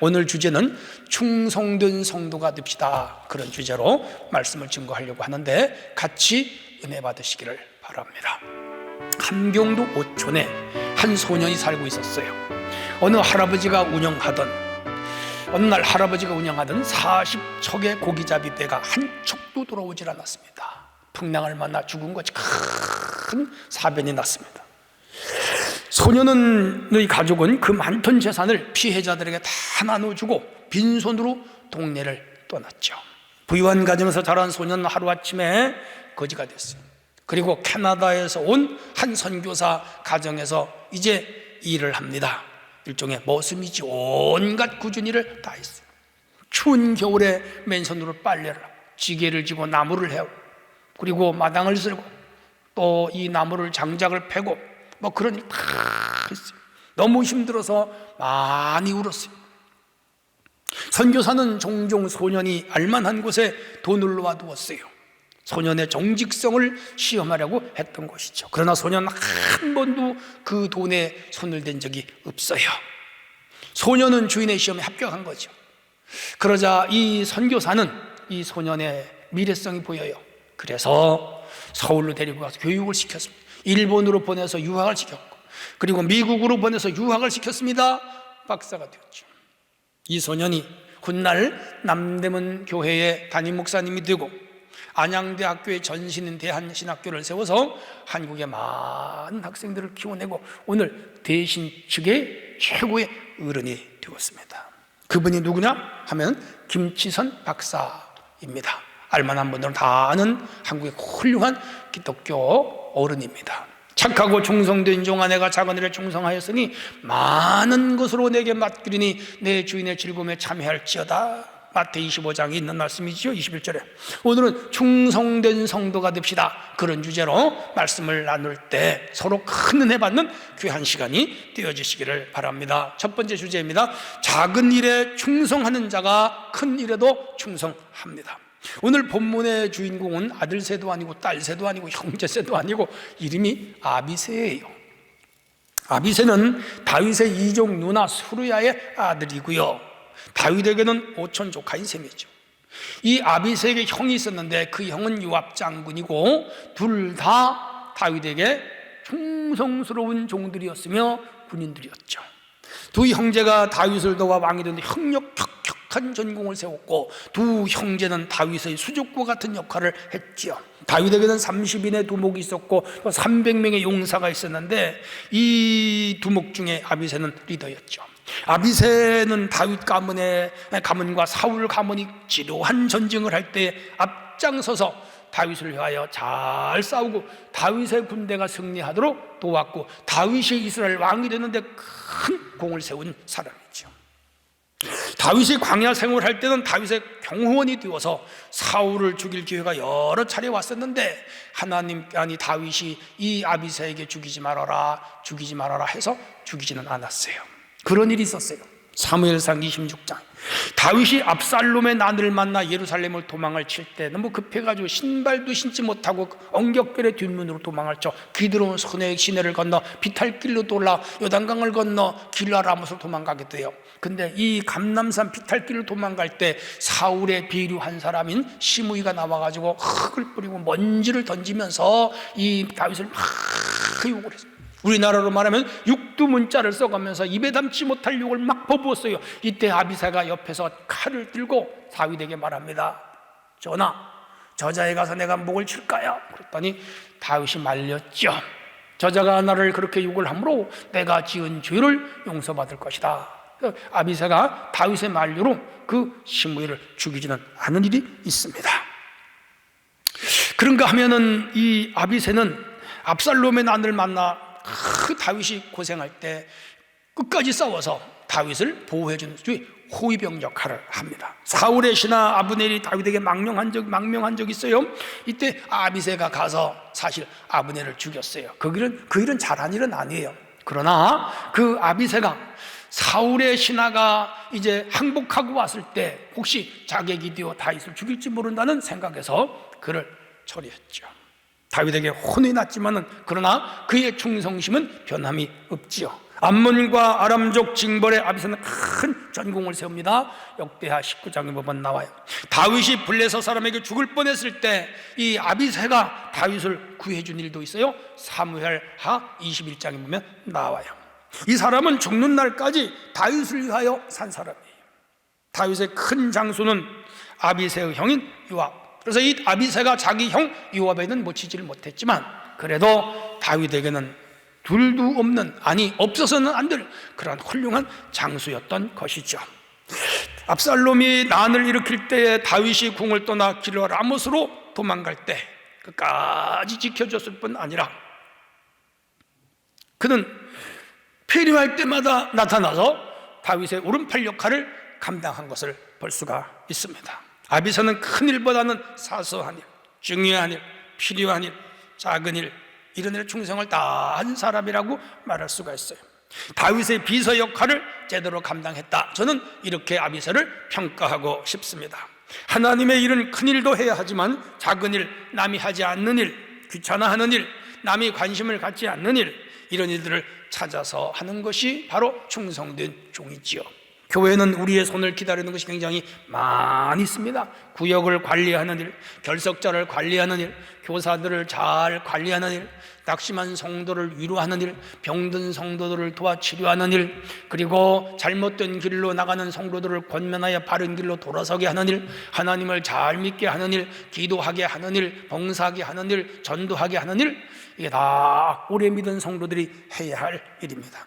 오늘 주제는 충성된 성도가 됩시다. 그런 주제로 말씀을 증거하려고 하는데 같이 은혜 받으시기를 바랍니다. 함경도 오촌에 한 소년이 살고 있었어요. 어느 날 할아버지가 운영하던 40척의 고기잡이 배가 한 척도 돌아오질 않았습니다. 풍랑을 만나 죽은 것이 큰 사변이 났습니다. 소년의 가족은 그 많던 재산을 피해자들에게 다 나눠주고 빈손으로 동네를 떠났죠. 부유한 가정에서 자란 소년은 하루아침에 거지가 됐어요. 그리고 캐나다에서 온 한 선교사 가정에서 이제 일을 합니다. 일종의 머슴이지. 온갖 꾸준 일을 다 했어요. 추운 겨울에 맨손으로 빨래를 하고 지게를 지고 나무를 해오고 그리고 마당을 쓸고 또 이 나무를 장작을 패고 그런 일 다 했어요. 너무 힘들어서 많이 울었어요. 선교사는 종종 소년이 알만한 곳에 돈을 놓아두었어요. 소년의 정직성을 시험하려고 했던 것이죠. 그러나 소년 한 번도 그 돈에 손을 댄 적이 없어요. 소년은 주인의 시험에 합격한 거죠. 그러자 이 선교사는 이 소년의 미래성이 보여요. 그래서 서울로 데리고 가서 교육을 시켰습니다. 일본으로 보내서 유학을 시켰고 그리고 미국으로 보내서 유학을 시켰습니다. 박사가 되었죠. 이 소년이 훗날 남대문 교회의 담임 목사님이 되고 안양대학교의 전신인 대한신학교를 세워서 한국의 많은 학생들을 키워내고 오늘 대신 측의 최고의 어른이 되었습니다. 그분이 누구냐 하면 김치선 박사입니다. 알만한 분들은 다 아는 한국의 훌륭한 기독교 어른입니다. 착하고 충성된 종아 내가 작은 일에 충성하였으니 많은 것으로 내게 맡기리니 내 주인의 즐거움에 참여할지어다. 마태 25장에 있는 말씀이죠. 21절에 오늘은 충성된 성도가 됩시다. 그런 주제로 말씀을 나눌 때 서로 큰 은혜 받는 귀한 시간이 되어주시기를 바랍니다. 첫 번째 주제입니다. 작은 일에 충성하는 자가 큰 일에도 충성합니다. 오늘 본문의 주인공은 아들새도 아니고 딸새도 아니고 형제새도 아니고 이름이 아비새예요. 아비새는 다윗의 이족 누나 수르야의 아들이고요, 다윗에게는 오촌 조카인 셈이죠. 이 아비새에게 형이 있었는데 그 형은 요압 장군이고 둘 다 다윗에게 충성스러운 종들이었으며 군인들이었죠. 두 형제가 다윗을 도와 왕이 되는데 혁혁한 전공을 세웠고 두 형제는 다윗의 수족과 같은 역할을 했지요. 다윗에게는 30인의 두목이 있었고 300명의 용사가 있었는데 이 두목 중에 아비새는 리더였죠. 아비새는 다윗 가문과 사울 가문이 지루한 전쟁을 할 때 앞장서서 다윗을 위하여 잘 싸우고 다윗의 군대가 승리하도록 도왔고 다윗이 이스라엘 왕이 되는데 큰 공을 세운 사람이죠. 다윗이 광야 생활할 때는 다윗의 경호원이 되어서 사울을 죽일 기회가 여러 차례 왔었는데 하나님이 다윗이 이 아비새에게 죽이지 말아라 해서 죽이지는 않았어요. 그런 일이 있었어요. 사무엘상 26장 다윗이 압살롬의 난을 만나 예루살렘을 도망을 칠 때 너무 급해가지고 신발도 신지 못하고 엉격결의 뒷문으로 도망을 쳐 기드론 시내를 건너 비탈길로 돌아 요단강을 건너 길라라못으로 도망가게 돼요. 근데 이 감람산 비탈길을 도망갈 때 사울의 비류 한 사람인 시므이가 나와가지고 흙을 뿌리고 먼지를 던지면서 이 다윗을 막 욕을 했어요. 우리나라로 말하면 육두문자를 써가면서 입에 담지 못할 욕을 막 퍼부었어요. 이때 아비새가 옆에서 칼을 들고 다윗에게 말합니다. 전하, 저자에 가서 내가 목을 칠까요? 그랬더니 다윗이 말렸죠. 저자가 나를 그렇게 욕을 함으로 내가 지은 죄를 용서받을 것이다. 아비새가 다윗의 만류로 그 시므이를 죽이지는 않은 일이 있습니다. 그런가 하면은 이 아비새는 압살롬의 난을 만나 다윗이 고생할 때 끝까지 싸워서 다윗을 보호해주는 호위병 역할을 합니다. 사울의 신하 아브넬이 다윗에게 망명한 적이 있어요. 이때 아비새가 가서 사실 아브넬을 죽였어요. 그 일은 잘한 일은 아니에요. 그러나 그 아비새가 사울의 신하가 이제 항복하고 왔을 때 혹시 자객이 되어 다윗을 죽일지 모른다는 생각에서 그를 처리했죠. 다윗에게 혼이 났지만은 그러나 그의 충성심은 변함이 없지요. 암몬과 아람족 징벌의 아비새는 큰 전공을 세웁니다. 역대하 19장에 보면 나와요. 다윗이 블레셋 사람에게 죽을 뻔했을 때 이 아비새가 다윗을 구해준 일도 있어요. 사무엘하 21장에 보면 나와요. 이 사람은 죽는 날까지 다윗을 위하여 산 사람이에요. 다윗의 큰 장수는 아비새의 형인 요압. 그래서 이 아비새가 자기 형 요압에는 모치지를 못했지만 그래도 다윗에게는 둘도 없는, 아니 없어서는 안 될 그러한 훌륭한 장수였던 것이죠. 압살롬이 난을 일으킬 때에 다윗이 궁을 떠나 길러 라못으로 도망갈 때 끝까지 지켜줬을 뿐 아니라 그는 필요할 때마다 나타나서 다윗의 오른팔 역할을 감당한 것을 볼 수가 있습니다. 아비새는 큰 일보다는 사소한 일, 중요한 일, 필요한 일, 작은 일, 이런 일에 충성을 다한 사람이라고 말할 수가 있어요. 다윗의 비서 역할을 제대로 감당했다. 저는 이렇게 아비새를 평가하고 싶습니다. 하나님의 일은 큰 일도 해야 하지만 작은 일, 남이 하지 않는 일, 귀찮아하는 일, 남이 관심을 갖지 않는 일, 이런 일들을 찾아서 하는 것이 바로 충성된 종이지요. 교회는 우리의 손을 기다리는 것이 굉장히 많이 있습니다. 구역을 관리하는 일, 결석자를 관리하는 일, 교사들을 잘 관리하는 일, 낙심한 성도를 위로하는 일, 병든 성도들을 도와 치료하는 일, 그리고 잘못된 길로 나가는 성도들을 권면하여 바른 길로 돌아서게 하는 일, 하나님을 잘 믿게 하는 일, 기도하게 하는 일, 봉사하게 하는 일, 전도하게 하는 일, 이게 다 오래 믿은 성도들이 해야 할 일입니다.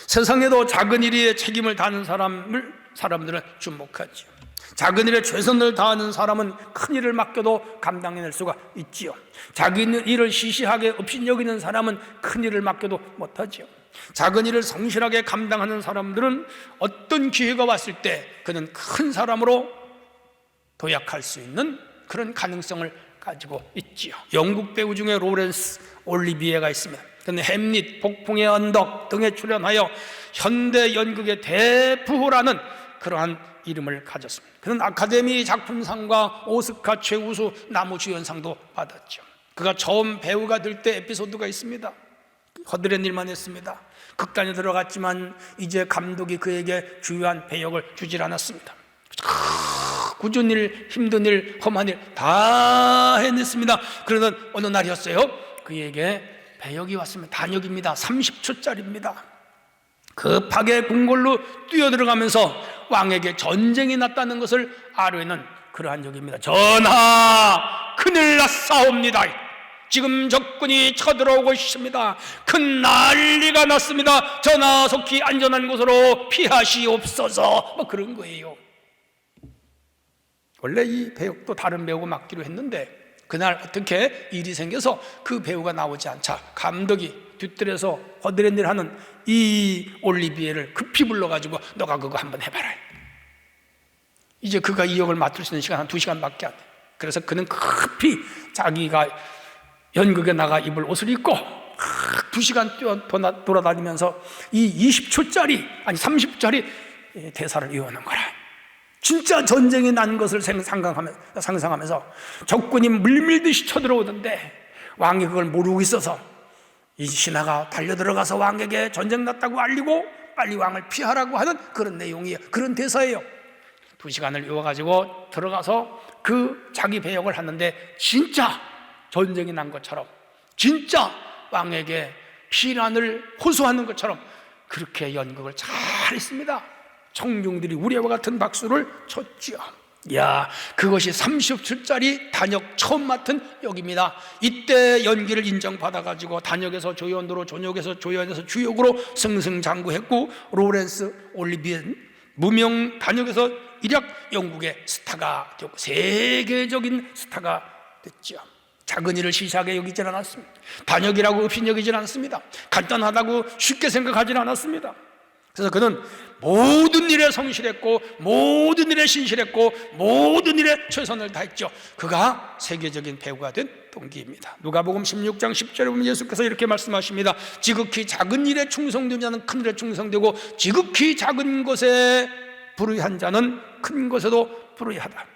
세상에도 작은 일에 책임을 다하는 사람들은 주목하지요. 작은 일에 최선을 다하는 사람은 큰 일을 맡겨도 감당해낼 수가 있지요. 작은 일을 시시하게 업신여기는 사람은 큰 일을 맡겨도 못하지요. 작은 일을 성실하게 감당하는 사람들은 어떤 기회가 왔을 때 그는 큰 사람으로 도약할 수 있는 그런 가능성을 가지고 있지요. 영국 배우 중에 로렌스 올리비에가 있습니다. 그는 햄릿, 폭풍의 언덕 등에 출연하여 현대 연극의 대부호라는 그러한 이름을 가졌습니다. 그는 아카데미 작품상과 오스카 최우수 남우주연상도 받았죠. 그가 처음 배우가 될 때 에피소드가 있습니다. 허드렛 일만 했습니다. 극단에 들어갔지만 이제 감독이 그에게 주요한 배역을 주질 않았습니다. 굳은 일, 힘든 일, 험한 일 다 해냈습니다. 그러던 어느 날이었어요. 그에게 배역이 왔습니다. 단역입니다. 30초짜리입니다. 급하게 궁궐로 뛰어들어가면서 왕에게 전쟁이 났다는 것을 아뢰는 그러한 역입니다. 전하, 큰일 났사옵니다. 지금 적군이 쳐들어오고 있습니다. 큰 난리가 났습니다. 전하, 속히 안전한 곳으로 피하시옵소서. 뭐 그런 거예요. 원래 이 배역도 다른 배우가 맡기로 했는데 그날 어떻게 일이 생겨서 그 배우가 나오지 않자 감독이 뒤뜰에서 허드렛 일 하는 이 올리비에를 급히 불러가지고 너가 그거 한번 해봐라. 이제 그가 이 역을 맡을 수 있는 시간 한 2시간밖에 안 돼. 그래서 그는 급히 자기가 연극에 나가 입을 옷을 입고 2시간 돌아다니면서 이 20초짜리 아니 30초짜리 대사를 외우는 거라. 진짜 전쟁이 난 것을 상상하면서 적군이 물밀듯이 쳐들어오던데 왕이 그걸 모르고 있어서 이 신하가 달려들어가서 왕에게 전쟁 났다고 알리고 빨리 왕을 피하라고 하는 그런 내용이에요. 그런 대사예요. 2시간을 외워가지고 들어가서 그 자기 배역을 하는데 진짜 전쟁이 난 것처럼 진짜 왕에게 피난을 호소하는 것처럼 그렇게 연극을 잘 했습니다. 청중들이 우리와 같은 박수를 쳤지요. 야, 그것이 30초짜리 단역 처음 맡은 역입니다. 이때 연기를 인정받아가지고 단역에서 조연으로, 존역에서 조연에서 주역으로 승승장구했고 로렌스 올리비엔 무명 단역에서 일약 영국의 스타가 되고 세계적인 스타가 됐죠. 작은 일을 시시하게 여기질 않았습니다. 단역이라고 없이 여기질 않습니다. 간단하다고 쉽게 생각하지는 않았습니다. 그래서 그는 모든 일에 성실했고 모든 일에 신실했고 모든 일에 최선을 다했죠. 그가 세계적인 배우가 된 동기입니다. 누가복음 16장 10절에 보면 예수께서 이렇게 말씀하십니다. 지극히 작은 일에 충성된 자는 큰 일에 충성되고 지극히 작은 것에 불의한 자는 큰 것에도 불의하다.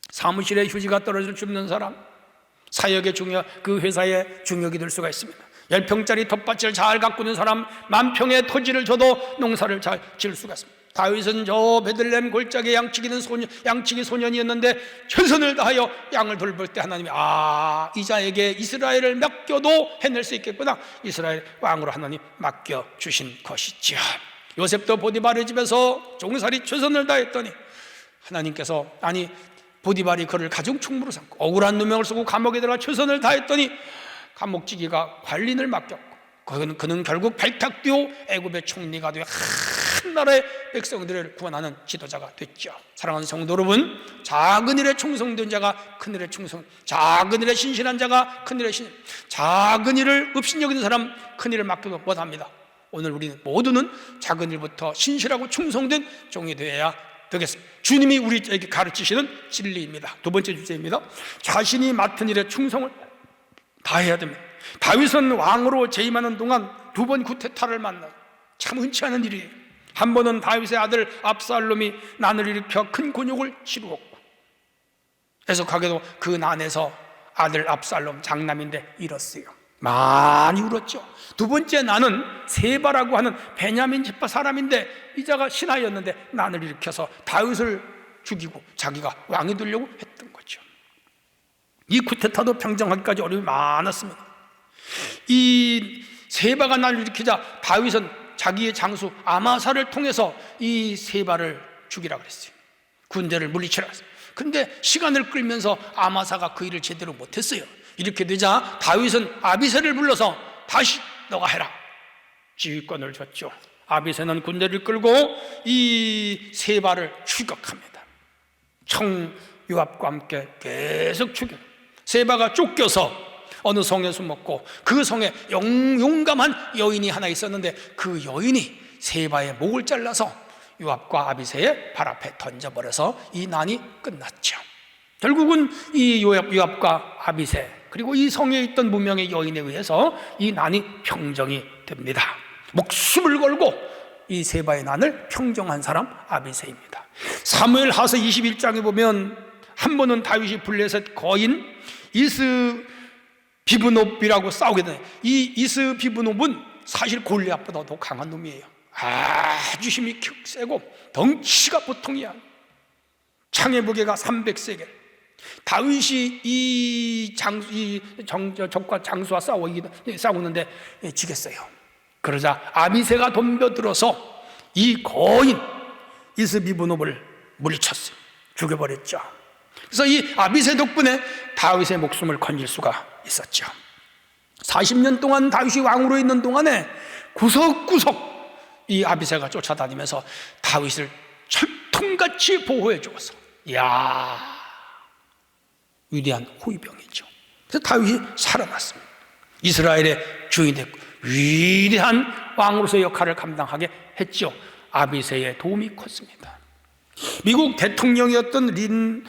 사무실에 휴지가 떨어져 죽는 사람, 사역의 중요, 그 회사의 중역이 될 수가 있습니다. 10평짜리 텃밭을 잘 가꾸는 사람 10,000평의 토지를 줘도 농사를 잘 지을 수가 있습니다. 다윗은 저 베들레헴 골짜기에 양치기 소년이었는데 최선을 다하여 양을 돌볼 때 하나님이 이 자에게 이스라엘을 맡겨도 해낼 수 있겠구나, 이스라엘 왕으로 하나님 맡겨주신 것이지요. 요셉도 보디발의 집에서 종살이 최선을 다했더니 하나님께서 보디발이 그를 가정 총무로 삼고 억울한 누명을 쓰고 감옥에 들어가 최선을 다했더니 감옥지기가 관린을 맡겼고 그는 결국 발탁되어 애굽의 총리가 되어 한 나라의 백성들을 구원하는 지도자가 됐죠. 사랑하는 성도 여러분, 작은 일에 충성된 자가 큰 일에 작은 일에 신실한 자가 큰 일에 작은 일을 업신여기는 사람 큰 일을 맡기도 못합니다. 오늘 우리는 모두는 작은 일부터 신실하고 충성된 종이 되어야 되겠습니다. 주님이 우리에게 가르치시는 진리입니다. 두 번째 주제입니다. 자신이 맡은 일에 충성을 다해야 됩니다. 다윗은 왕으로 재임하는 동안 2번 쿠데타를 만나 참 흔치 않은 일이에요. 한 번은 다윗의 아들 압살롬이 난을 일으켜 큰 곤욕을 치루었고, 애석하게도 그 난에서 아들 압살롬 장남인데 잃었어요. 많이 울었죠. 두 번째 난은 세바라고 하는 베냐민 지파 사람인데 이자가 신하였는데 난을 일으켜서 다윗을 죽이고 자기가 왕이 되려고 했던 거죠. 이 쿠데타도 평정하기까지 어려움이 많았습니다. 이 세바가 난을 일으키자 다윗은 자기의 장수 아마사를 통해서 이 세바를 죽이라 그랬어요. 군대를 물리치라 그랬어요. 근데 시간을 끌면서 아마사가 그 일을 제대로 못했어요. 이렇게 되자 다윗은 아비새를 불러서 다시 너가 해라, 지휘권을 줬죠. 아비새는 군대를 끌고 이 세바를 추격합니다. 총 요압과 함께 계속 추격. 세바가 쫓겨서 어느 성에 숨었고 그 성에 용감한 여인이 하나 있었는데 그 여인이 세바의 목을 잘라서 요압과 아비새의 발 앞에 던져버려서 이 난이 끝났죠. 결국은 이 요압과 아비새 그리고 이 성에 있던 무명의 여인에 의해서 이 난이 평정이 됩니다. 목숨을 걸고 이 세바의 난을 평정한 사람 아비새입니다. 사무엘하서 21장에 보면 한 번은 다윗이 블레셋 거인 이스비브놉이라고 싸우게 되네. 이 이스비브놉은 사실 골리앗보다 더 강한 놈이에요. 아주 힘이 세고 덩치가 보통이 아니에요. 창의 무게가 300세겔. 다윗이 이 적과 장수와 싸우는데 지겠어요. 그러자 아비새가 덤벼들어서 이 거인 이스비브놉을 물리쳤어요. 죽여버렸죠. 그래서 이 아비새 덕분에 다윗의 목숨을 건질 수가 있었죠. 40년 동안 다윗이 왕으로 있는 동안에 구석구석 이 아비새가 쫓아다니면서 다윗을 철통같이 보호해 주어서, 이야, 위대한 호위병이죠. 그래서 다윗이 살아났습니다. 이스라엘의 주인이 됐고 위대한 왕으로서의 역할을 감당하게 했죠. 아비새의 도움이 컸습니다. 미국 대통령이었던 린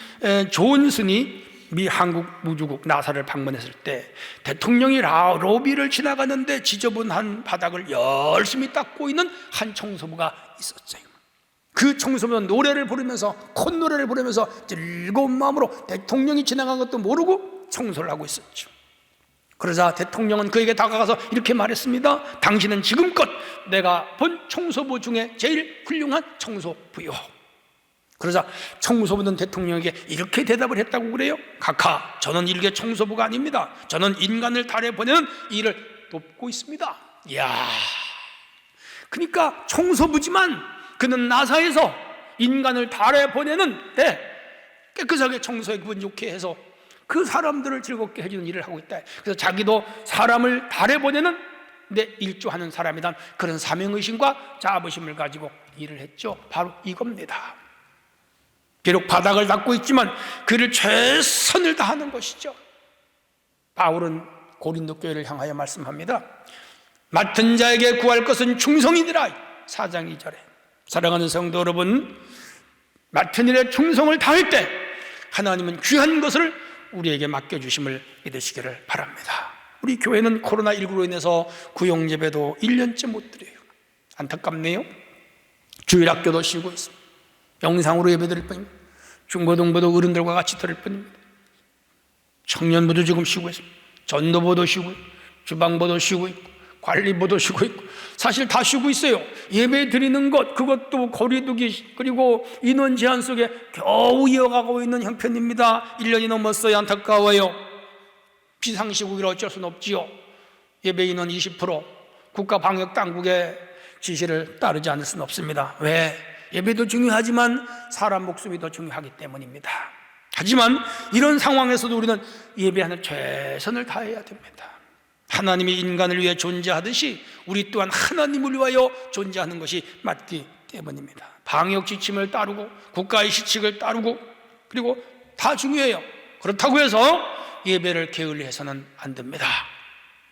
존슨이 미 한국 우주국 나사를 방문했을 때 대통령이 로비를 지나가는데 지저분한 바닥을 열심히 닦고 있는 한 청소부가 있었어요. 그 청소부는 노래를 부르면서 콧노래를 부르면서 즐거운 마음으로 대통령이 지나간 것도 모르고 청소를 하고 있었죠. 그러자 대통령은 그에게 다가가서 이렇게 말했습니다. 당신은 지금껏 내가 본 청소부 중에 제일 훌륭한 청소부요. 그러자 청소부는 대통령에게 이렇게 대답을 했다고 그래요. 카카, 저는 일개 청소부가 아닙니다. 저는 인간을 달에 보내는 일을 돕고 있습니다. 이야, 그러니까 청소부지만 그는 나사에서 인간을 달에 보내는 데 깨끗하게 청소해 기분 좋게 해서 그 사람들을 즐겁게 해주는 일을 하고 있다. 그래서 자기도 사람을 달에 보내는 데 일조하는 사람이란 그런 사명의식과 자부심을 가지고 일을 했죠. 바로 이겁니다. 비록 바닥을 닦고 있지만 그를 최선을 다하는 것이죠. 바울은 고린도 교회를 향하여 말씀합니다. 맡은 자에게 구할 것은 충성이니라. 4장 2절에. 사랑하는 성도 여러분, 맡은 일에 충성을 다할 때 하나님은 귀한 것을 우리에게 맡겨주심을 믿으시기를 바랍니다. 우리 교회는 코로나19로 인해서 구용예배도 1년째 못 드려요. 안타깝네요. 주일학교도 쉬고 있습니다. 영상으로 예배드릴 뿐입니다. 중고등부도 어른들과 같이 드릴 뿐입니다. 청년부도 지금 쉬고 있습니다. 전도부도 쉬고 주방보도 쉬고 있고 관리보도 쉬고 있고 사실 다 쉬고 있어요. 예배 드리는 것 그것도 거리두기 그리고 인원 제한 속에 겨우 이어가고 있는 형편입니다. 1년이 넘었어요. 안타까워요. 비상시국이라 어쩔 수는 없지요. 예배 인원 20% 국가 방역 당국의 지시를 따르지 않을 수는 없습니다. 왜? 예배도 중요하지만 사람 목숨이 더 중요하기 때문입니다. 하지만 이런 상황에서도 우리는 예배하는 최선을 다해야 됩니다. 하나님이 인간을 위해 존재하듯이 우리 또한 하나님을 위하여 존재하는 것이 맞기 때문입니다. 방역 지침을 따르고 국가의 시칙을 따르고 그리고 다 중요해요. 그렇다고 해서 예배를 게을리해서는 안 됩니다.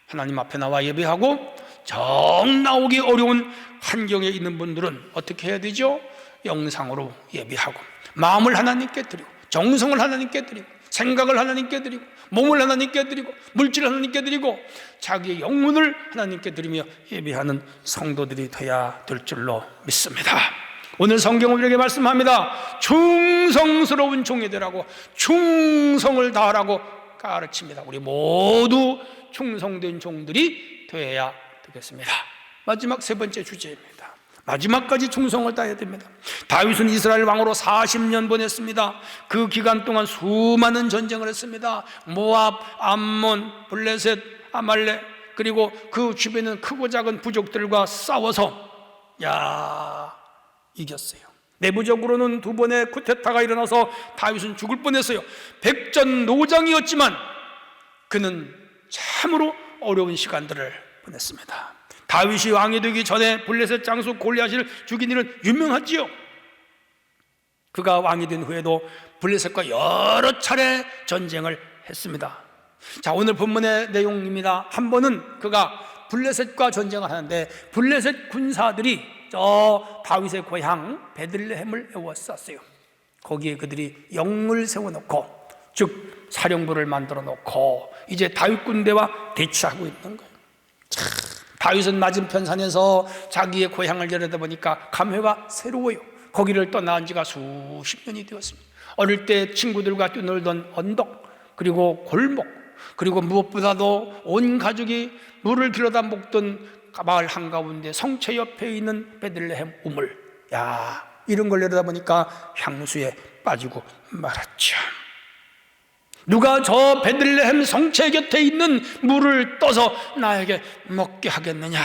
하나님 앞에 나와 예배하고 정 나오기 어려운 환경에 있는 분들은 어떻게 해야 되죠? 영상으로 예배하고 마음을 하나님께 드리고 정성을 하나님께 드리고 생각을 하나님께 드리고 몸을 하나님께 드리고 물질을 하나님께 드리고 자기의 영혼을 하나님께 드리며 예배하는 성도들이 돼야 될 줄로 믿습니다. 오늘 성경은 우리에게 말씀합니다. 충성스러운 종이 되라고 충성을 다하라고 가르칩니다. 우리 모두 충성된 종들이 되어야 되겠습니다. 마지막 세 번째 주제입니다. 마지막까지 충성을 다해야 됩니다. 다윗은 이스라엘 왕으로 40년 보냈습니다. 그 기간 동안 수많은 전쟁을 했습니다. 모압, 암몬, 블레셋, 아말렉 그리고 그 주변에 있는 크고 작은 부족들과 싸워서 이겼어요. 내부적으로는 두 번의 쿠데타가 일어나서 다윗은 죽을 뻔했어요. 백전노장이었지만 그는 참으로 어려운 시간들을 보냈습니다. 다윗이 왕이 되기 전에 블레셋 장수 골리앗을 죽인 일은 유명하지요. 그가 왕이 된 후에도 블레셋과 여러 차례 전쟁을 했습니다. 자, 오늘 본문의 내용입니다. 한 번은 그가 블레셋과 전쟁을 하는데 블레셋 군사들이 저 다윗의 고향 베들레헴을 에워쌌어요. 거기에 그들이 영을 세워놓고 즉 사령부를 만들어 놓고 이제 다윗 군대와 대치하고 있는 거예요. 다윗은 맞은편 산에서 자기의 고향을 내려다보니까 감회가 새로워요. 거기를 떠난 지가 수십 년이 되었습니다. 어릴 때 친구들과 뛰놀던 언덕 그리고 골목 그리고 무엇보다도 온 가족이 물을 길어다 먹던 마을 한가운데 성체 옆에 있는 베들레헴 우물 이런 걸 내려다보니까 향수에 빠지고 말았죠. 누가 저 베들레헴 성체 곁에 있는 물을 떠서 나에게 먹게 하겠느냐.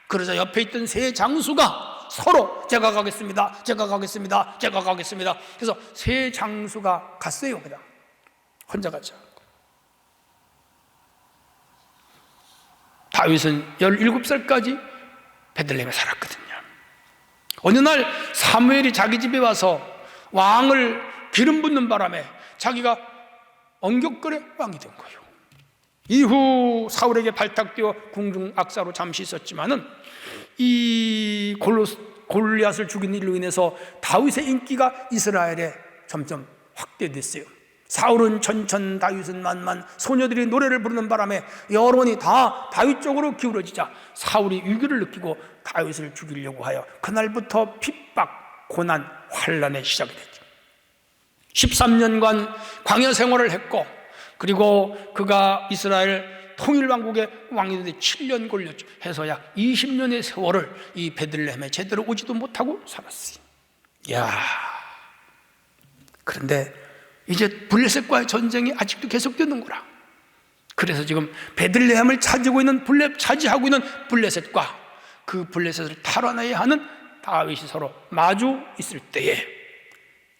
그러자 옆에 있던 세 장수가 서로 제가 가겠습니다, 제가 가겠습니다, 제가 가겠습니다. 그래서 세 장수가 갔어요. 그냥 혼자 가지 않고. 다윗은 17살까지 베들레헴에 살았거든요. 어느 날 사무엘이 자기 집에 와서 왕을 기름 붓는 바람에 자기가 엉격거려 왕이 된 거예요. 이후 사울에게 발탁되어 궁중 악사로 잠시 있었지만은 이 골리앗을 죽인 일로 인해서 다윗의 인기가 이스라엘에 점점 확대됐어요. 사울은 천천, 다윗은 만만, 소녀들이 노래를 부르는 바람에 여론이 다 다윗 쪽으로 기울어지자 사울이 위기를 느끼고 다윗을 죽이려고 하여 그날부터 핍박, 고난, 환난의 시작이 됐죠. 13년간 광야 생활을 했고 그리고 그가 이스라엘 통일왕국의 왕이 되는데 7년 걸렸죠. 해서 약 20년의 세월을 이 베들레헴에 제대로 오지도 못하고 살았어요. 그런데 이제 블레셋과의 전쟁이 아직도 계속되는 거라. 그래서 지금 베들레헴을 차지하고 있는 블레셋과 그 블레셋을 탈환해야 하는 다윗이 서로 마주 있을 때에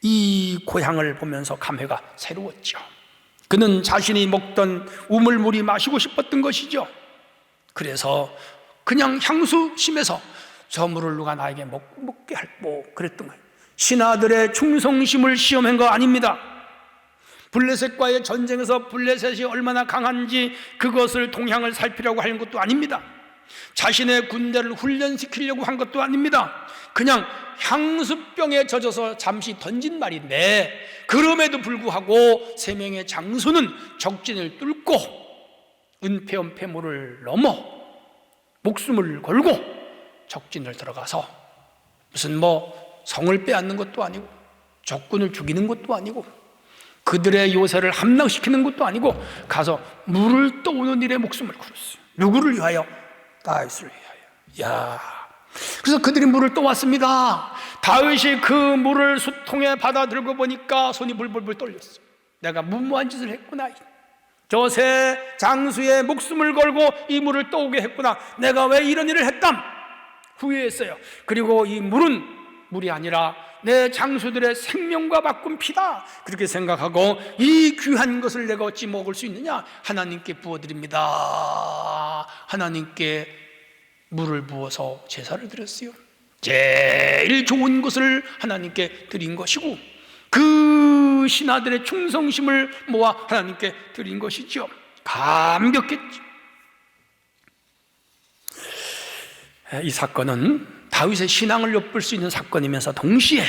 이 고향을 보면서 감회가 새로웠죠. 그는 자신이 먹던 우물물이 마시고 싶었던 것이죠. 그래서 그냥 향수 심해서 저 물을 누가 나에게 먹게 할꼬 그랬던 거예요. 신하들의 충성심을 시험한 거 아닙니다. 블레셋과의 전쟁에서 블레셋이 얼마나 강한지 그것을 동향을 살피려고 하는 것도 아닙니다. 자신의 군대를 훈련시키려고 한 것도 아닙니다. 그냥 향수병에 젖어서 잠시 던진 말인데 그럼에도 불구하고 세 명의 장수는 적진을 뚫고 은폐은폐물을 넘어 목숨을 걸고 적진을 들어가서 무슨 성을 빼앗는 것도 아니고 적군을 죽이는 것도 아니고 그들의 요새를 함락시키는 것도 아니고 가서 물을 떠오는 일에 목숨을 걸었어요. 누구를 위하여? 다윗을 위하여. 야, 그래서 그들이 물을 떠왔습니다. 다윗이 그 물을 수통에 받아 들고 보니까 손이 불불불 떨렸어. 내가 무모한 짓을 했구나. 저 새 장수의 목숨을 걸고 이 물을 떠오게 했구나. 내가 왜 이런 일을 했담? 후회했어요. 그리고 이 물은 물이 아니라 내 장수들의 생명과 바꾼 피다, 그렇게 생각하고 이 귀한 것을 내가 어찌 먹을 수 있느냐? 하나님께 부어드립니다. 하나님께 물을 부어서 제사를 드렸어요. 제일 좋은 것을 하나님께 드린 것이고, 그 신하들의 충성심을 모아 하나님께 드린 것이죠. 감격했죠. 이 사건은 다윗의 신앙을 엿볼 수 있는 사건이면서 동시에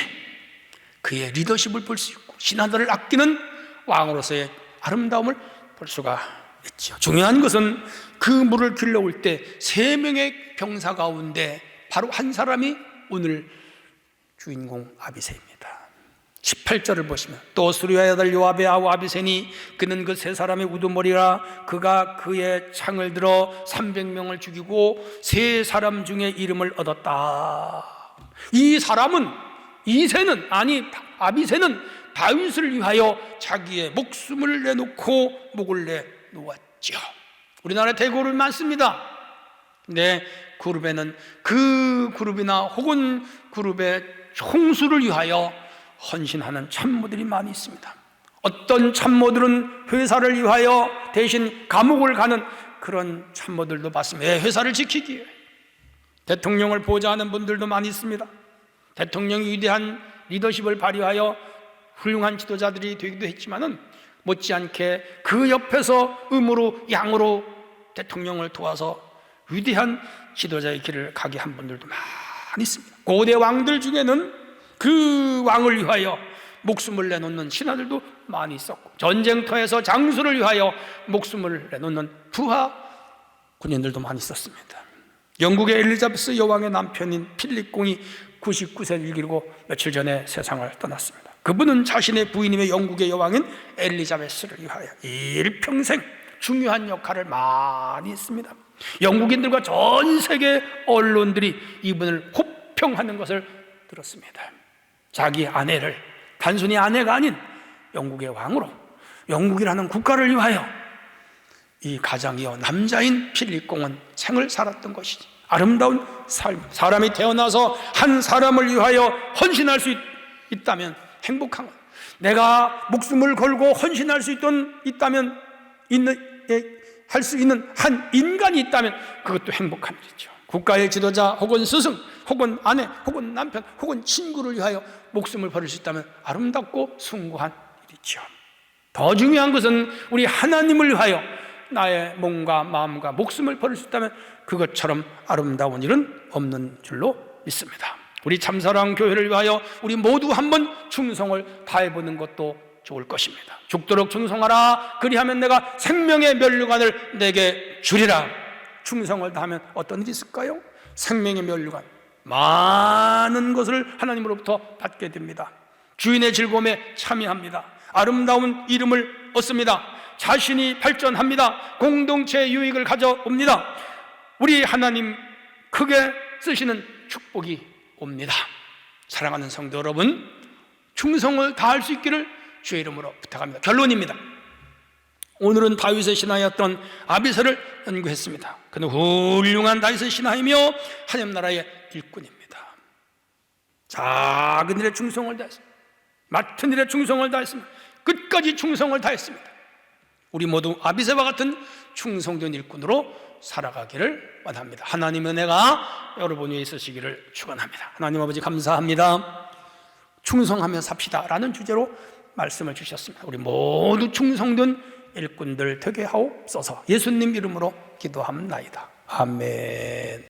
그의 리더십을 볼 수 있고 신하들을 아끼는 왕으로서의 아름다움을 볼 수가 있죠. 중요한 것은 그 물을 길러올 때 3명의 병사 가운데 바로 한 사람이 오늘 주인공 아비새입니다. 18절을 보시면, 또 수리아의 아들 요압의 아우 아비새니 그는 그 3사람의 우두머리라. 그가 그의 창을 들어 300명을 죽이고 3사람 중에 이름을 얻었다. 이 사람은, 이새는, 아니 아비새는 다윗을 위하여 자기의 목숨을 내놓고 목을 내놓았죠. 우리나라에 대그룹이 많습니다. 근데 그룹에는 그 그룹이나 혹은 그룹의 총수를 위하여 헌신하는 참모들이 많이 있습니다. 어떤 참모들은 회사를 위하여 대신 감옥을 가는 그런 참모들도 봤습니다. 회사를 지키기 위해. 대통령을 보좌하는 분들도 많이 있습니다. 대통령이 위대한 리더십을 발휘하여 훌륭한 지도자들이 되기도 했지만은 못지않게 그 옆에서 음으로 양으로 대통령을 도와서 위대한 지도자의 길을 가게 한 분들도 많이 있습니다. 고대 왕들 중에는 그 왕을 위하여 목숨을 내놓는 신하들도 많이 있었고, 전쟁터에서 장수를 위하여 목숨을 내놓는 부하 군인들도 많이 있었습니다. 영국의 엘리자베스 여왕의 남편인 필립 공이 99세를 일기고 며칠 전에 세상을 떠났습니다. 그분은 자신의 부인이며 영국의 여왕인 엘리자베스를 위하여 일평생 중요한 역할을 많이 했습니다. 영국인들과 전 세계 언론들이 이분을 호평하는 것을 들었습니다. 자기 아내를 단순히 아내가 아닌 영국의 왕으로, 영국이라는 국가를 위하여 이 가장이요 남자인 필립 공은 생을 살았던 것이지. 아름다운 삶. 사람이 태어나서 한 사람을 위하여 헌신할 수 있다면 행복한 것. 내가 목숨을 걸고 헌신할 수 있다면 할 수 있는 한 인간이 있다면 그것도 행복한 일이죠. 국가의 지도자 혹은 스승 혹은 아내 혹은 남편 혹은 친구를 위하여 목숨을 버릴 수 있다면 아름답고 숭고한 일이죠. 더 중요한 것은 우리 하나님을 위하여 나의 몸과 마음과 목숨을 버릴 수 있다면 그것처럼 아름다운 일은 없는 줄로 믿습니다. 우리 참사랑 교회를 위하여 우리 모두 한번 충성을 다해보는 것도 좋을 것입니다. 죽도록 충성하라. 그리하면 내가 생명의 면류관을 내게 주리라. 충성을 다하면 어떤 일이 있을까요? 생명의 면류관, 많은 것을 하나님으로부터 받게 됩니다. 주인의 즐거움에 참여합니다. 아름다운 이름을 얻습니다. 자신이 발전합니다. 공동체 유익을 가져옵니다. 우리 하나님 크게 쓰시는 축복이 옵니다. 사랑하는 성도 여러분, 충성을 다할 수 있기를 주의 이름으로 부탁합니다. 결론입니다. 오늘은 다윗의 신하였던 아비새를 연구했습니다. 그는 훌륭한 다윗의 신하이며 하나님 나라의 일꾼입니다. 작은 일에 충성을 다했습니다. 맡은 일에 충성을 다했습니다. 끝까지 충성을 다했습니다. 우리 모두 아비새와 같은 충성된 일꾼으로 살아가기를 원합니다. 하나님의 은혜가 여러분 위에 있으시기를 축원합니다. 하나님 아버지 감사합니다. 충성하며 삽시다 라는 주제로 말씀을 주셨습니다. 우리 모두 충성된 일꾼들 되게 하옵소서. 예수님 이름으로 기도합나이다. 아멘.